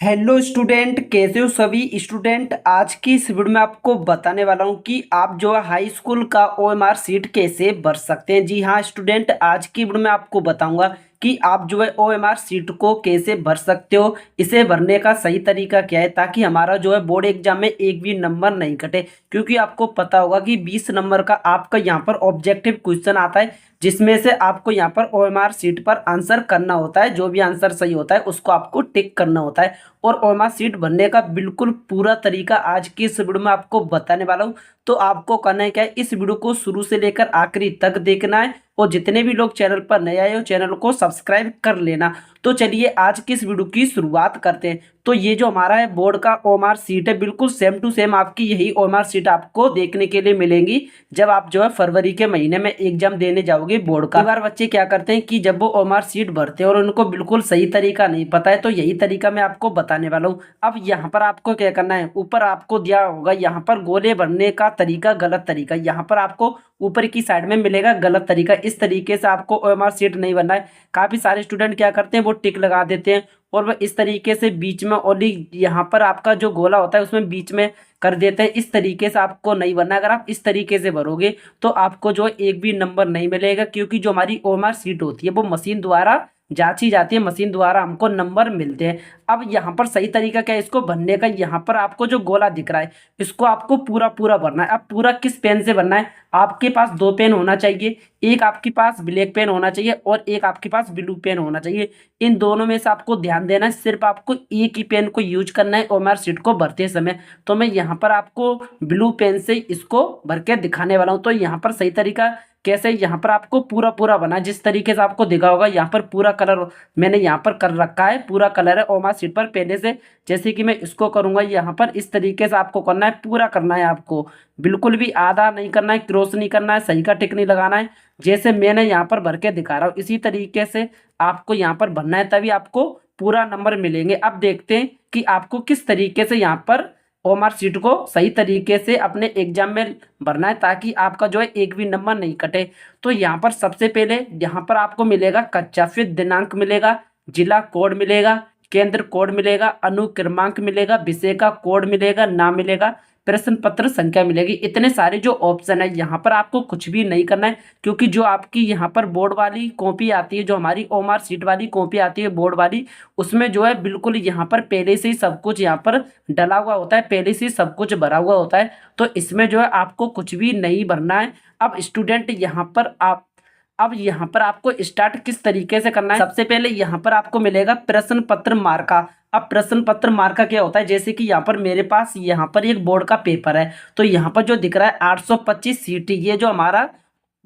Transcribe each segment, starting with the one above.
Hello student, कैसे हो सभी स्टूडेंट। आज की इस वीडियो में आपको बताने वाला हूं कि आप जो है हाई स्कूल का ओएमआर सीट कैसे भर सकते हैं। जी हाँ स्टूडेंट, आज की वीडियो में आपको बताऊंगा कि आप जो है ओएमआर सीट को कैसे भर सकते हो, इसे भरने का सही तरीका क्या है, ताकि हमारा जो है बोर्ड एग्जाम में एक भी नंबर नहीं कटे। क्योंकि आपको पता होगा कि 20 नंबर का आपका यहाँ पर ऑब्जेक्टिव क्वेश्चन आता है, जिसमें से आपको यहाँ पर ओएमआर सीट पर आंसर करना होता है। जो भी आंसर सही होता है उसको आपको टिक करना होता है। और ओएमआर सीट भरने का बिल्कुल पूरा तरीका आज की इस वीडियो में आपको बताने वाला हूँ। तो आपको करना है क्या है, इस वीडियो को शुरू से लेकर आखिरी तक देखना है। और जितने भी लोग चैनल पर नए आए हो चैनल को सब्सक्राइब कर लेना। तो चलिए आज की इस वीडियो की शुरुआत करते हैं। तो ये जो हमारा है बोर्ड का ओएमआर सीट है, बिल्कुल सेम टू सेम आपकी यही ओएमआर सीट आपको देखने के लिए मिलेंगी जब आप जो है फरवरी के महीने में एग्जाम देने जाओगे बोर्ड का। कई बार बच्चे क्या करते हैं कि जब वो ओएमआर सीट भरते हैं और उनको बिल्कुल सही तरीका नहीं पता है, तो यही तरीका मैं आपको बताने वाला हूँ। अब यहाँ पर आपको क्या करना है, ऊपर आपको दिया होगा यहाँ पर गोले भरने का तरीका गलत तरीका, यहाँ पर आपको ऊपर की साइड में मिलेगा गलत तरीका। इस तरीके से आपको ओएमआर सीट नहीं बनना है। काफी सारे स्टूडेंट क्या करते हैं, वो टिक लगा देते हैं और वह इस तरीके से बीच में ओनली यहाँ पर आपका जो गोला होता है उसमें बीच में कर देते हैं। इस तरीके से आपको नहीं बनना। अगर आप इस तरीके से भरोगे तो आपको जो एक भी नंबर नहीं मिलेगा, क्योंकि जो हमारी ओएमआर सीट होती है वो मशीन द्वारा जांची जाती है, मशीन द्वारा हमको नंबर मिलते हैं। अब यहाँ पर सही तरीका क्या है इसको भरने का, यहाँ पर आपको जो गोला दिख रहा है इसको आपको पूरा पूरा भरना है। अब पूरा किस पेन से भरना है, आपके पास दो पेन होना चाहिए। एक आपके पास ब्लैक पेन होना चाहिए और एक आपके पास ब्लू पेन होना चाहिए। इन दोनों में से आपको ध्यान देना है, सिर्फ आपको एक ही पेन को यूज करना है ओएमआर सीट को भरते समय। तो मैं यहाँ पर आपको ब्लू पेन से इसको भर के दिखाने वाला हूँ। तो यहाँ पर सही तरीका कैसे, यहाँ पर आपको पूरा पूरा बना जिस तरीके से आपको दिखा होगा। यहाँ पर पूरा कलर मैंने यहाँ पर कर रखा है, पूरा कलर है ओएमआर सीट पर पहले से। जैसे कि मैं इसको करूंगा यहाँ पर इस तरीके से आपको करना है, पूरा करना है आपको। बिल्कुल भी आधा नहीं करना है, क्रॉस नहीं करना है, सही का टिक नहीं लगाना है। जैसे मैंने यहाँ पर भर के दिखा रहा हूँ इसी तरीके से आपको यहाँ पर भरना है, तभी आपको पूरा नंबर मिलेंगे। अब देखते हैं कि आपको किस तरीके से यहाँ पर ओएमआर सीट को सही तरीके से अपने एग्जाम में भरना है, ताकि आपका जो है एक भी नंबर नहीं कटे। तो यहाँ पर सबसे पहले यहाँ पर आपको मिलेगा कक्षा फिर दिनांक मिलेगा, जिला कोड मिलेगा, केंद्र कोड मिलेगा, अनुक्रमांक मिलेगा, विषय का कोड मिलेगा, नाम मिलेगा, प्रश्न पत्र संख्या मिलेगी। इतने सारे जो ऑप्शन है यहाँ पर आपको कुछ भी नहीं करना है, क्योंकि जो आपकी यहाँ पर बोर्ड वाली कॉपी आती है, जो हमारी ओएमआर सीट वाली कॉपी आती है बोर्ड वाली, उसमें जो है बिल्कुल यहाँ पर पहले से ही सब कुछ यहाँ पर डला हुआ होता है, पहले से ही सब कुछ भरा हुआ होता है। तो इसमें जो है आपको कुछ भी नहीं भरना है। अब स्टूडेंट यहाँ पर अब यहाँ पर आपको स्टार्ट किस तरीके से करना है, सबसे पहले यहाँ पर आपको मिलेगा प्रश्न पत्र मार्का। अब प्रश्न पत्र मार्का क्या होता है, जैसे कि यहाँ पर मेरे पास यहाँ पर एक बोर्ड का पेपर है, तो यहाँ पर जो दिख रहा है 825 सीटी, ये जो हमारा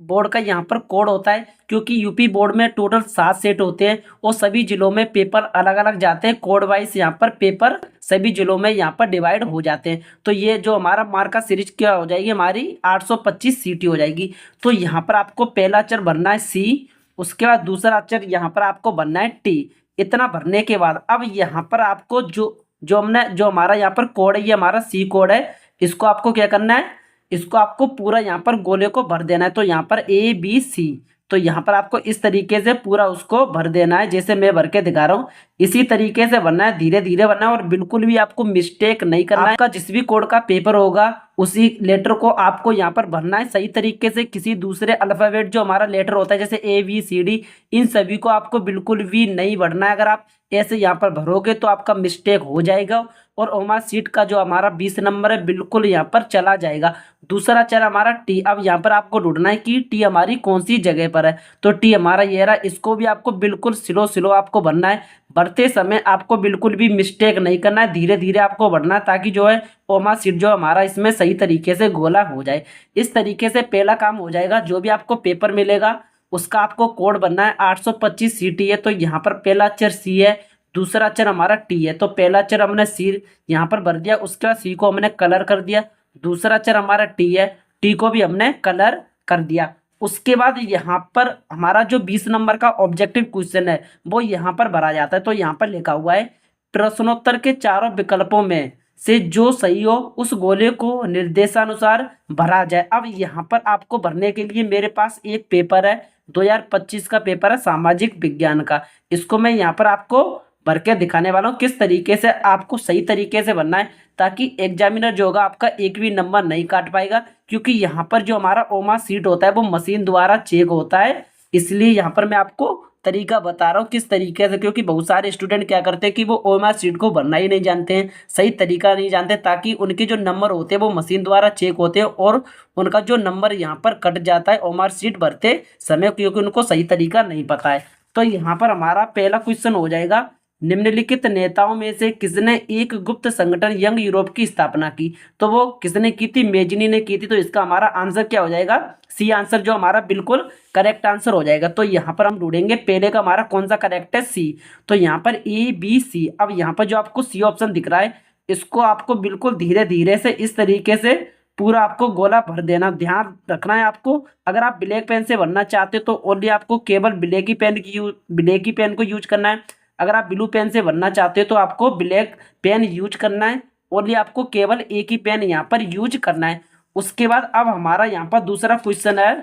बोर्ड का यहाँ पर कोड होता है। क्योंकि यूपी बोर्ड में टोटल 7 सेट होते हैं और सभी जिलों में पेपर अलग अलग जाते हैं, कोड वाइज यहाँ पर पेपर सभी जिलों में यहाँ पर डिवाइड हो जाते हैं। तो ये जो हमारा मार्का सीरीज क्या हो जाएगी, हमारी 825 सीटी हो जाएगी। तो यहाँ पर आपको पहला अक्षर भरना है सी, उसके बाद दूसरा अक्षर यहाँ पर आपको भरना है टी। इतना भरने के बाद अब यहाँ पर आपको जो हमारा यहाँ पर कोड है, ये हमारा सी कोड है, इसको आपको क्या करना है, इसको आपको पूरा यहाँ पर गोले को भर देना है। तो यहाँ पर ए बी सी, तो यहाँ पर आपको इस तरीके से पूरा उसको भर देना है, जैसे मैं भर के दिखा रहा हूँ इसी तरीके से भरना है, धीरे धीरे भरना है और बिल्कुल भी आपको मिस्टेक नहीं करना है। आपका जिस भी कोड का पेपर होगा उसी लेटर को आपको यहाँ पर भरना है सही तरीके से। किसी दूसरे अल्फाबेट जो हमारा लेटर होता है जैसे ए बी सी डी, इन सभी को आपको बिल्कुल भी नहीं भरना है। अगर आप ऐसे यहाँ पर भरोगे तो आपका मिस्टेक हो जाएगा और ओएमआर सीट का जो हमारा 20 नंबर है बिल्कुल यहाँ पर चला जाएगा। दूसरा चल हमारा टी। अब यहाँ पर आपको ढूंढना है कि टी हमारी कौन सी जगह पर है, तो टी हमारा ये रहा, इसको भी आपको बिल्कुल स्लो स्लो आपको भरना है। भरते समय आपको बिल्कुल भी मिस्टेक नहीं करना है, धीरे धीरे आपको भरना है, ताकि जो है ओएमआर सीट जो हमारा इसमें सही तरीके से गोला हो जाए। इस तरीके से पहला काम हो जाएगा। जो भी आपको पेपर मिलेगा उसका आपको कोड बनना है। 825 सीटी है, तो यहाँ पर पहला अक्षर सी है, दूसरा अक्षर हमारा टी है, तो पहला अक्षर हमने सी यहाँ पर भर दिया, उसके बाद सी को हमने कलर कर दिया। दूसरा अक्षर हमारा टी है, टी को भी हमने कलर कर दिया। उसके बाद यहाँ पर हमारा जो 20 नंबर का ऑब्जेक्टिव क्वेश्चन है वो यहाँ पर भरा जाता है। तो यहाँ पर लिखा हुआ है प्रश्नोत्तर के चारों विकल्पों में से जो सही हो उस गोले को निर्देशानुसार भरा जाए। अब यहाँ पर आपको भरने के लिए मेरे पास एक पेपर है, 2025 का पेपर है सामाजिक विज्ञान का। इसको मैं यहाँ पर आपको भर के दिखाने वाला हूँ किस तरीके से आपको सही तरीके से बनना है, ताकि एग्जामिनर जो होगा आपका एक भी नंबर नहीं काट पाएगा। क्योंकि यहाँ पर जो हमारा ओमार सीट होता है वो मशीन द्वारा चेक होता है, इसलिए यहाँ पर मैं आपको तरीका बता रहा हूँ किस तरीके से। क्योंकि बहुत सारे स्टूडेंट क्या करते हैं कि वो ओएमआर शीट को भरना ही नहीं जानते हैं, सही तरीका नहीं जानते, ताकि उनके जो नंबर होते हैं वो मशीन द्वारा चेक होते हैं और उनका जो नंबर यहाँ पर कट जाता है ओएमआर शीट भरते समय, क्योंकि उनको सही तरीका नहीं पता है। तो यहाँ पर हमारा पहला क्वेश्चन हो जाएगा, निम्नलिखित नेताओं में से किसने एक गुप्त संगठन यंग यूरोप की स्थापना की? तो वो किसने की थी? मेजनी ने की थी। तो इसका हमारा आंसर क्या हो जाएगा? सी आंसर जो हमारा बिल्कुल करेक्ट आंसर हो जाएगा। तो यहाँ पर हम ढूंढेंगे पहले का हमारा कौन सा करेक्ट है, सी। तो यहाँ पर ए बी सी। अब यहाँ पर जो आपको सी ऑप्शन दिख रहा है, इसको आपको बिल्कुल धीरे धीरे से इस तरीके से पूरा आपको गोला भर देना, ध्यान रखना है आपको। अगर आप ब्लैक पेन से भरना चाहते हो तो ओनली आपको केवल ब्लैक ही पेन को यूज करना है। अगर आप ब्लू पेन से भरना चाहते हो तो आपको ब्लैक पेन यूज करना है, ओनली आपको केवल एक ही पेन यहाँ पर यूज करना है। उसके बाद अब हमारा यहाँ पर दूसरा क्वेश्चन है,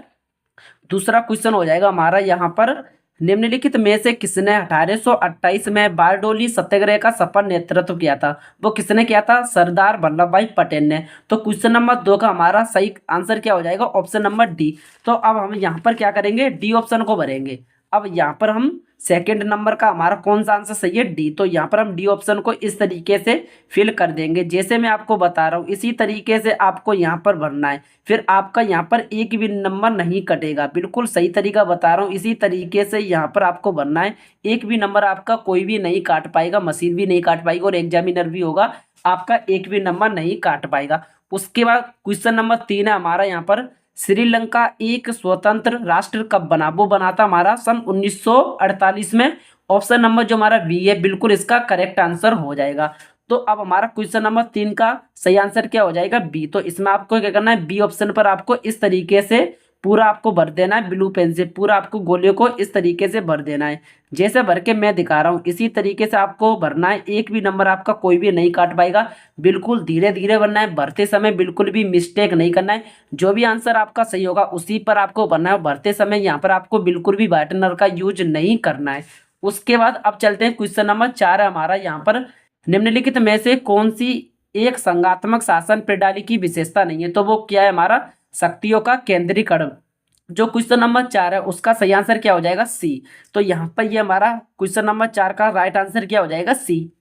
दूसरा क्वेश्चन हो जाएगा हमारा यहाँ पर, निम्नलिखित में से किसने 1828 में बारडोली सत्याग्रह का सफल नेतृत्व किया था? वो किसने किया था? सरदार वल्लभ भाई पटेल ने। तो क्वेश्चन नंबर 2 का हमारा सही आंसर क्या हो जाएगा? Option number D. तो अब हम यहाँ पर क्या करेंगे? डी ऑप्शन को भरेंगे। अब यहाँ पर हम सेकंड नंबर का हमारा कौन सा आंसर सही है? डी। तो यहाँ पर हम डी ऑप्शन को इस तरीके से फिल कर देंगे जैसे मैं आपको बता रहा हूँ, इसी तरीके से आपको यहाँ पर भरना है। फिर आपका यहाँ पर एक भी नंबर नहीं कटेगा, बिल्कुल सही तरीका बता रहा हूँ, इसी तरीके से यहाँ पर आपको भरना है। एक भी नंबर आपका कोई भी नहीं काट पाएगा, मशीन भी नहीं काट पाएगी और एग्जामिनर भी होगा आपका एक भी नंबर नहीं काट पाएगा। उसके बाद क्वेश्चन नंबर 3 है हमारा यहाँ पर, श्रीलंका एक स्वतंत्र राष्ट्र कब बना? वो बना था हमारा सन 1948 में। ऑप्शन नंबर जो हमारा बी है बिल्कुल इसका करेक्ट आंसर हो जाएगा। तो अब हमारा क्वेश्चन नंबर 3 का सही आंसर क्या हो जाएगा? बी। तो इसमें आपको क्या करना है? बी ऑप्शन पर आपको इस तरीके से पूरा आपको भर देना है, ब्लू पेन से पूरा आपको गोलियों को इस तरीके से भर देना है, जैसे भर के मैं दिखा रहा हूँ इसी तरीके से आपको भरना है। एक भी नंबर आपका कोई भी नहीं काट पाएगा, बिल्कुल धीरे धीरे भरना है, भरते समय बिल्कुल भी मिस्टेक नहीं करना है। जो भी आंसर आपका सही होगा उसी पर आपको भरना है, भरते समय यहाँ पर आपको बिल्कुल भी व्हाइटनर का यूज नहीं करना है। उसके बाद अब चलते हैं क्वेश्चन नंबर 4 है हमारा यहाँ पर, निम्नलिखित में से कौन सी एक संघात्मक शासन प्रणाली की विशेषता नहीं है? तो वो क्या है? हमारा शक्तियों का केंद्रीकरण। जो क्वेश्चन नंबर 4 है उसका सही आंसर क्या हो जाएगा? सी। तो यहाँ पर ये हमारा क्वेश्चन नंबर 4 का राइट आंसर क्या हो जाएगा? सी।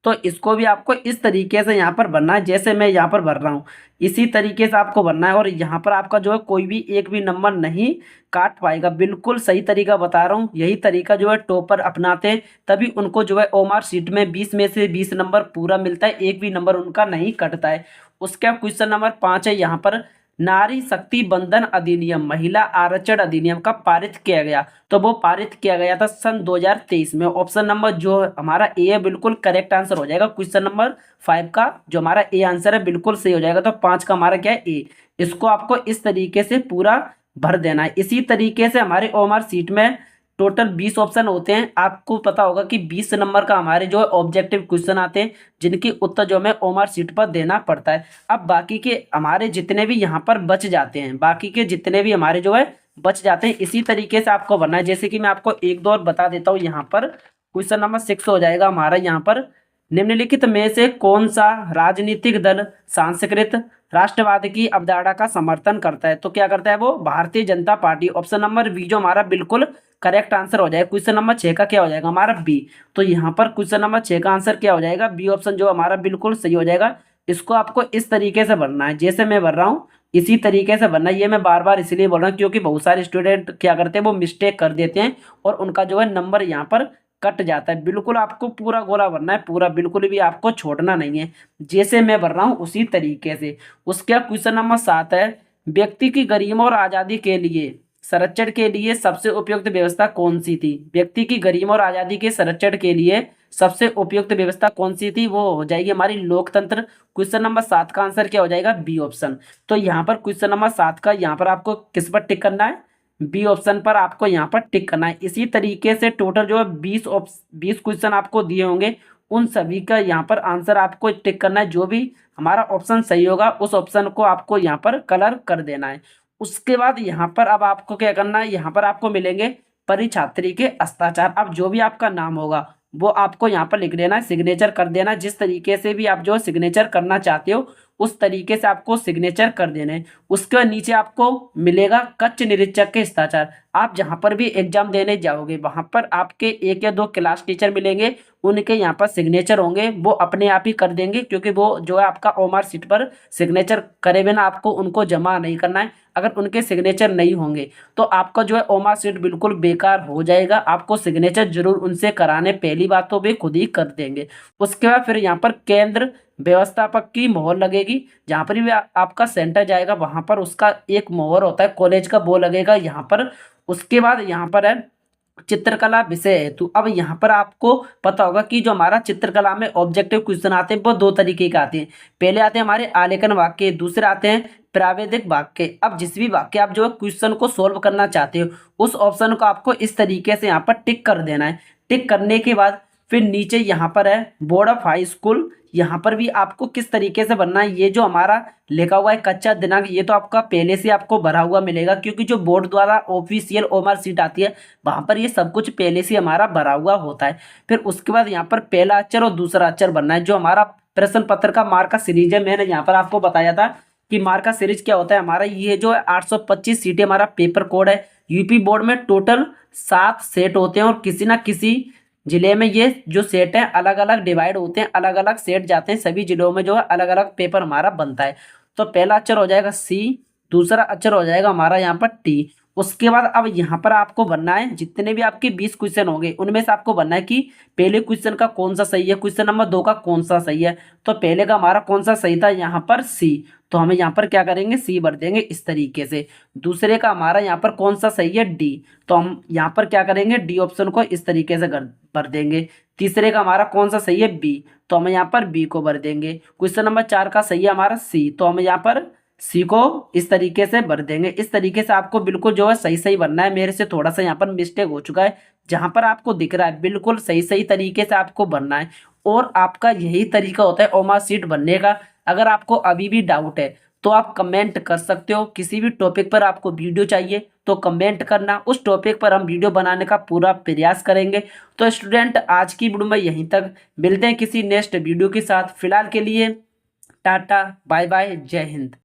तो इसको भी आपको इस तरीके से यहाँ पर भरना है जैसे मैं यहाँ पर भर रहा हूँ, इसी तरीके से आपको भरना है। और यहाँ पर आपका जो है कोई भी एक भी नंबर नहीं काट पाएगा, बिल्कुल सही तरीका बता रहा हूँ। यही तरीका जो है टॉपर अपनाते हैं, तभी उनको जो है ओमार शीट में 20 में से 20 नंबर पूरा मिलता है, एक भी नंबर उनका नहीं कटता है। उसका क्वेश्चन नंबर 5 है यहाँ पर, नारी शक्ति बंधन अधिनियम महिला आरक्षण अधिनियम कब पारित किया गया? तो वो पारित किया गया था सन 2023 में। ऑप्शन नंबर जो हमारा ए है बिल्कुल करेक्ट आंसर हो जाएगा। क्वेश्चन नंबर 5 का जो हमारा ए आंसर है बिल्कुल सही हो जाएगा। तो 5 का हमारा क्या है? ए। इसको आपको इस तरीके से पूरा भर देना है। इसी तरीके से हमारे ओएमआर शीट में टोटल 20 ऑप्शन होते हैं। आपको पता होगा कि 20 नंबर का हमारे जो है ऑब्जेक्टिव क्वेश्चन आते हैं, जिनकी उत्तर जो हमें ओएमआर शीट पर देना पड़ता है। अब बाकी के हमारे जितने भी यहाँ पर बच जाते हैं, बाकी के जितने भी हमारे जो है बच जाते हैं, इसी तरीके से आपको बनना है। जैसे कि मैं आपको एक दो और बता देता हूँ। यहाँ पर क्वेश्चन नंबर 6 हो जाएगा हमारा यहाँ पर, निम्नलिखित में से कौन सा राजनीतिक दल सांस्कृत राष्ट्रवाद की अवधारणा का समर्थन करता है? तो क्या करता है वो? Bharatiya Janata party. Option number B जो हमारा बिल्कुल करेक्ट आंसर हो जाएगा। क्वेश्चन नंबर 6 का क्या हो जाएगा? हमारा बी। तो यहाँ पर क्वेश्चन नंबर 6 का आंसर क्या हो जाएगा? बी ऑप्शन जो हमारा बिल्कुल सही हो जाएगा। इसको आपको इस तरीके से भरना है जैसे मैं भर रहा हूँ, इसी तरीके से भरना है। ये मैं बार बार इसलिए बोल रहा हूँ क्योंकि बहुत सारे स्टूडेंट क्या करते हैं वो मिस्टेक कर देते हैं और उनका जो है नंबर यहाँ पर कट जाता है। बिल्कुल आपको पूरा गोला भरना है, पूरा बिल्कुल भी आपको छोड़ना नहीं है, जैसे मैं भर रहा हूँ उसी तरीके से। उसके क्वेश्चन नंबर 7 है, व्यक्ति की गरिमा और आज़ादी के लिए संरक्षण के लिए सबसे उपयुक्त व्यवस्था कौन सी थी? व्यक्ति की गरिमा और आज़ादी के संरक्षण के लिए सबसे उपयुक्त व्यवस्था कौन सी थी? वो हो जाएगी हमारी लोकतंत्र। क्वेश्चन नंबर 7 का आंसर क्या हो जाएगा? B option. तो यहाँ पर क्वेश्चन नंबर 7 का यहाँ पर आपको किस पर टिक करना है? बी ऑप्शन पर आपको यहाँ पर टिक करना है। इसी तरीके से टोटल जो है 20 क्वेश्चन आपको दिए होंगे, उन सभी का यहाँ पर आंसर आपको टिक करना है। जो भी हमारा ऑप्शन सही होगा उस ऑप्शन को आपको यहाँ पर कलर कर देना है। उसके बाद यहाँ पर अब आपको क्या करना है? यहाँ पर आपको मिलेंगे परिछात्री के हस्ताक्षर। अब जो भी आपका नाम होगा वो आपको यहाँ पर लिख देना है, सिग्नेचर कर देना। जिस तरीके से भी आप जो सिग्नेचर करना चाहते हो उस तरीके से आपको सिग्नेचर कर देना है। उसके बाद नीचे आपको मिलेगा कक्ष निरीक्षक के हस्ताक्षर। आप जहाँ पर भी एग्जाम देने जाओगे वहाँ पर आपके 1 या 2 क्लास टीचर मिलेंगे, उनके यहाँ पर सिग्नेचर होंगे, वो अपने आप ही कर देंगे, क्योंकि वो जो है आपका ओएमआर शीट पर सिग्नेचर करे बिना आपको उनको जमा नहीं करना है। अगर उनके सिग्नेचर नहीं होंगे तो आपका जो है ओएमआर शीट बिल्कुल बेकार हो जाएगा। आपको सिग्नेचर जरूर उनसे कराने, पहली बात तो वे खुद ही कर देंगे। उसके बाद फिर यहाँ पर केंद्र व्यवस्थापक की मोहर लगेगी। जहाँ पर भी आपका सेंटर जाएगा वहाँ पर उसका एक मोहर होता है कॉलेज का, वो लगेगा यहाँ पर। उसके बाद यहाँ पर है चित्रकला विषय हेतु। अब यहाँ पर आपको पता होगा कि जो हमारा चित्रकला में ऑब्जेक्टिव क्वेश्चन आते हैं वो 2 तरीके के आते हैं। पहले आते हैं हमारे आलेखन वाक्य, दूसरे आते हैं प्राविधिक वाक्य। अब जिस भी वाक्य आप जो है क्वेश्चन को सोल्व करना चाहते हो उस ऑप्शन को आपको इस तरीके से यहाँ पर टिक कर देना है। टिक करने के बाद फिर नीचे यहाँ पर है बोर्ड ऑफ हाई स्कूल। यहाँ पर भी आपको किस तरीके से भरना है, ये जो हमारा लिखा हुआ है कक्षा दिनांक, ये तो आपका पहले से आपको भरा हुआ मिलेगा, क्योंकि जो बोर्ड द्वारा ऑफिशियल ओएमआर शीट आती है वहाँ पर ये सब कुछ पहले से हमारा भरा हुआ होता है। फिर उसके बाद यहाँ पर पहला अक्षर और दूसरा अक्षर भरना है। जो हमारा प्रश्न पत्र का मार्क का सीरीज है, मैंने यहाँ पर आपको बताया था कि मार्क का सीरीज क्या होता है हमारा। ये जो है 825 सीटें हमारा पेपर कोड है। यूपी बोर्ड में टोटल 7 सेट होते हैं और किसी ना किसी जिले में ये जो सेट है अलग अलग डिवाइड होते हैं, अलग अलग सेट जाते हैं। सभी जिलों में जो है अलग अलग पेपर हमारा बनता है। तो पहला अक्षर हो जाएगा सी, दूसरा अक्षर हो जाएगा हमारा यहाँ पर टी। उसके बाद अब यहाँ पर आपको बनना है, जितने भी आपके 20 क्वेश्चन होंगे उनमें से आपको बनना है कि पहले क्वेश्चन का कौन सा सही है, क्वेश्चन नंबर 2 का कौन सा सही है। तो पहले का हमारा कौन सा सही था, यहाँ पर सी, तो हमें यहाँ पर क्या करेंगे, सी भर देंगे इस तरीके से। दूसरे का हमारा यहाँ पर कौन सा सही है, डी, तो हम यहाँ पर क्या करेंगे, डी ऑप्शन को इस तरीके से भर देंगे। तीसरे का हमारा कौन सा सही है, बी, तो हम यहाँ पर बी को भर देंगे। क्वेश्चन नंबर 4 का सही है हमारा सी, तो हम यहाँ पर सी को इस तरीके से भर देंगे। इस तरीके से आपको बिल्कुल जो है सही सही भरना है। मेरे से थोड़ा सा यहाँ पर मिस्टेक हो चुका है, जहाँ पर आपको दिख रहा है बिल्कुल सही सही तरीके से आपको भरना है। और आपका यही तरीका होता है ओएमआर शीट भरने का। अगर आपको अभी भी डाउट है तो आप कमेंट कर सकते हो। किसी भी टॉपिक पर आपको वीडियो चाहिए तो कमेंट करना, उस टॉपिक पर हम वीडियो बनाने का पूरा प्रयास करेंगे। तो स्टूडेंट आज की वीडियो में यहीं तक, मिलते हैं किसी नेक्स्ट वीडियो के साथ। फिलहाल के लिए टाटा बाय बाय, जय हिंद।